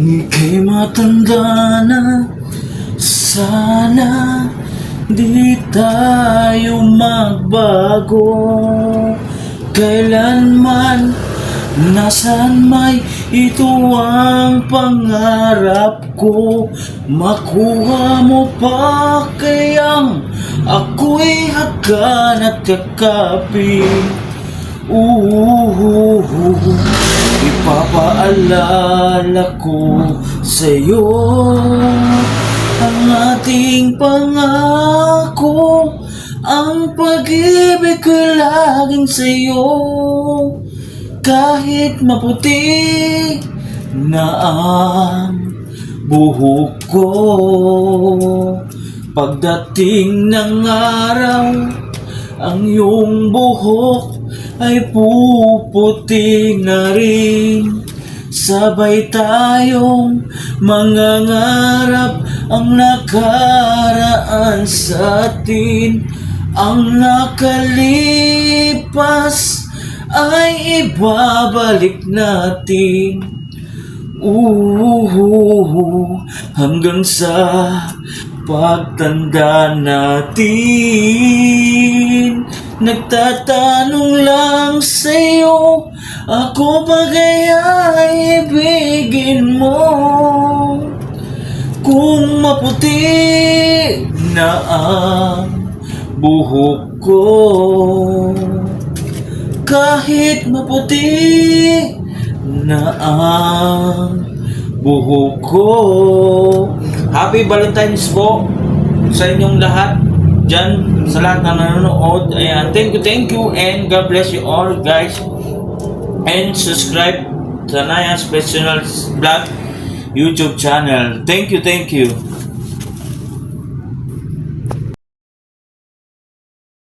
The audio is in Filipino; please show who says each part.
Speaker 1: Ika'y matanda na, sana di tayo magbago. Kailanman, nasaan may ito ang pangarap ko. Makuha mo pa kayang ako'y hagan at kakapin. Ipapaalala ko sa'yo ang ating pangako. Ang pag-ibig ko laging sa'yo. Kahit maputi na ang buhok ko, pagdating ng araw, ang iyong buhok ay puputi na rin. Sabay tayong mangangarap, ang nakaraan sa atin. Ang nakalipas ay ibabalik natin. Hanggang sa pagtanda natin. Nagtatanong lang sa'yo, ako ba kaya ibigin mo? Kung maputi na ang buhok ko, kahit maputi na ang buhok ko. Happy Valentine's po sa inyong lahat dyan, sa lahat na nanonood. Ayan, thank you and God bless you all guys. And subscribe sa Nayan Special Vlog YouTube channel. Thank you.